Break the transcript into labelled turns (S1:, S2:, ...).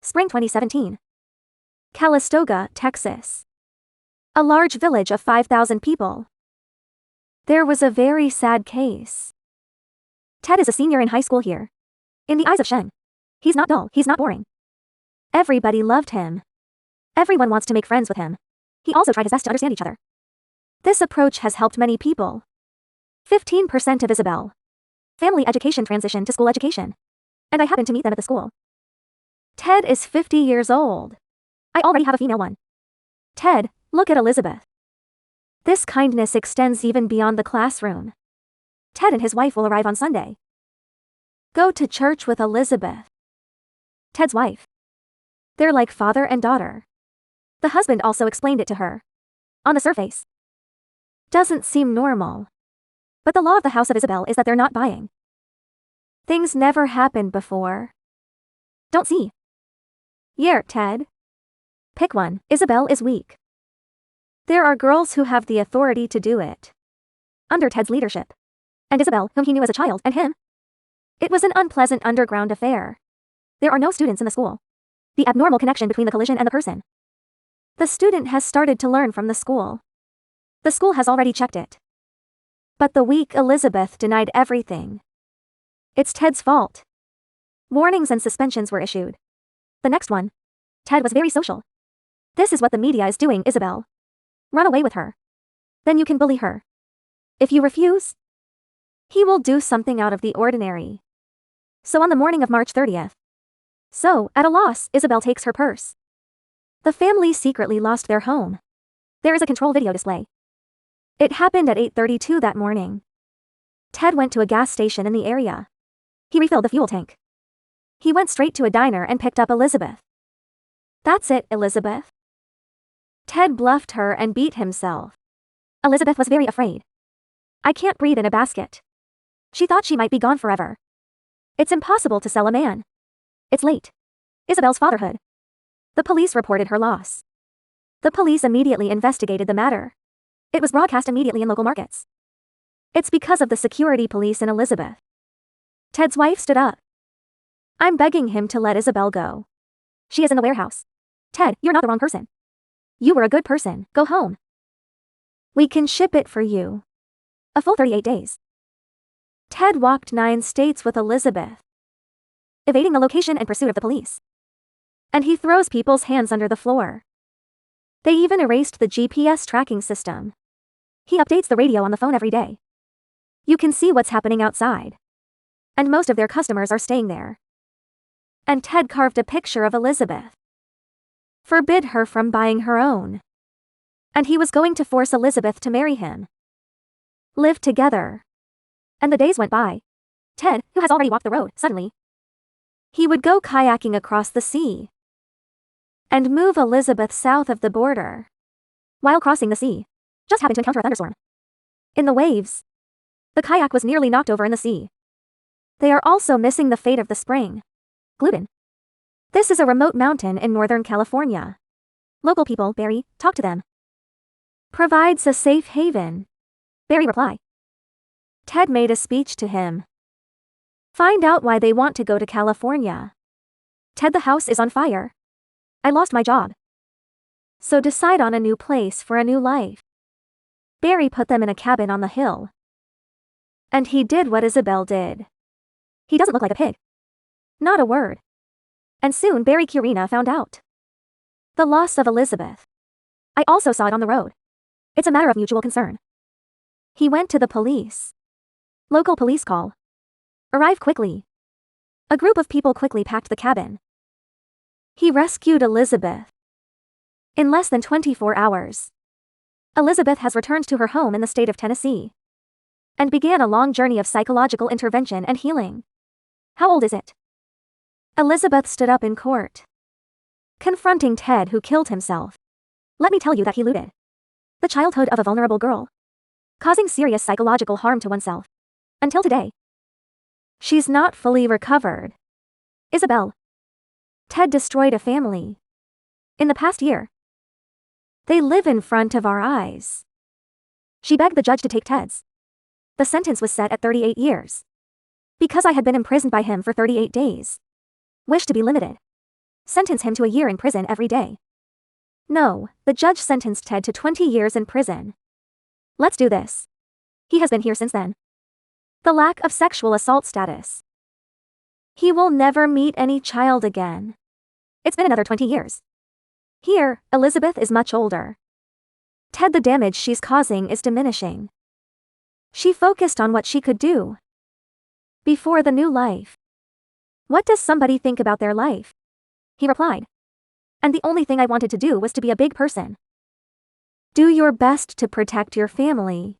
S1: Spring 2017. Calistoga, Texas. A large village of 5,000 people. There was a very sad case. Ted is a senior in high school here. In the eyes of Sheng, he's not dull, he's not boring. Everybody loved him. Everyone wants to make friends with him. He also tried his best to understand each other. This approach has helped many people. 15% of Isabel. Family education transition to school education. And I happened to meet them at the school. Ted is 50 years old. I already have a female one. Ted, look at Elizabeth. This kindness extends even beyond the classroom. Ted and his wife will arrive on Sunday. Go to church with Elizabeth. Ted's wife. They're like father and daughter. The husband also explained it to her. On the surface. Doesn't seem normal. But the law of the House of Isabel is that they're not buying. Things never happened before. Don't see. Yer, Ted. Pick one. Isabel is weak. There are girls who have the authority to do it. Under Ted's leadership. And Isabel, whom he knew as a child, and him. It was an unpleasant underground affair. There are no students in the school. The abnormal connection between the collision and the person. The student has started to learn from the school. The school has already checked it. But the weak Elizabeth denied everything. It's Ted's fault. Warnings and suspensions were issued. The next one. Ted was very social. This is what the media is doing, Isabel. Run away with her. Then you can bully her. If you refuse, he will do something out of the ordinary. So on the morning of March 30th. So, at a loss, Isabel takes her purse. The family secretly lost their home. There is a control video display. It happened at 8:32 that morning. Ted went to a gas station in the area. He refilled the fuel tank. He went straight to a diner and picked up Elizabeth. That's it, Elizabeth. Ted bluffed her and beat himself. Elizabeth was very afraid. I can't breathe in a basket. She thought she might be gone forever. It's impossible to sell a man. It's late. Isabel's fatherhood. The police reported her loss. The police immediately investigated the matter. It was broadcast immediately in local markets. It's because of the security police in Elizabeth. Ted's wife stood up. I'm begging him to let Isabel go. She is in the warehouse. Ted, you're not the wrong person. You were a good person, go home. We can ship it for you. A full 38 days. Ted walked 9 states with Elizabeth, evading the location and pursuit of the police. And he throws people's hands under the floor. They even erased the GPS tracking system. He updates the radio on the phone every day. You can see what's happening outside. And most of their customers are staying there. And Ted carved a picture of Elizabeth. Forbid her from buying her own. And he was going to force Elizabeth to marry him. Live together. And the days went by. Ted, who has already walked the road, suddenly. He would go kayaking across the sea. And move Elizabeth south of the border. While crossing the sea, just happened to encounter a thunderstorm. In the waves, the kayak was nearly knocked over in the sea. They are also missing the fate of the spring. Gluten. This is a remote mountain in Northern California. Local people, Barry, talk to them. Provides a safe haven. Barry reply. Ted made a speech to him. Find out why they want to go to California. Ted, the house is on fire. I lost my job. So decide on a new place for a new life. Barry put them in a cabin on the hill. And he did what Isabel did. He doesn't look like a pig. Not a word. And soon Barry Curina found out. The loss of Elizabeth. I also saw it on the road. It's a matter of mutual concern. He went to the police. Local police call. Arrive quickly. A group of people quickly packed the cabin. He rescued Elizabeth. In less than 24 hours. Elizabeth has returned to her home in the state of Tennessee. And began a long journey of psychological intervention and healing. How old is it? Elizabeth stood up in court. Confronting Ted, who killed himself. Let me tell you that he looted the childhood of a vulnerable girl, causing serious psychological harm to oneself. Until today. She's not fully recovered. Isabel. Ted destroyed a family. In the past year. They live in front of our eyes. She begged the judge to take Ted's. The sentence was set at 38 years. Because I had been imprisoned by him for 38 days. Wish to be limited. Sentence him to a year in prison every day. No, the judge sentenced Ted to 20 years in prison. Let's do this. He has been here since then. The lack of sexual assault status. He will never meet any child again. It's been another 20 years. Here, Elizabeth is much older. Ted, the damage she's causing is diminishing. She focused on what she could do before the new life. What does somebody think about their life? He replied. And the only thing I wanted to do was to be a big person. Do your best to protect your family.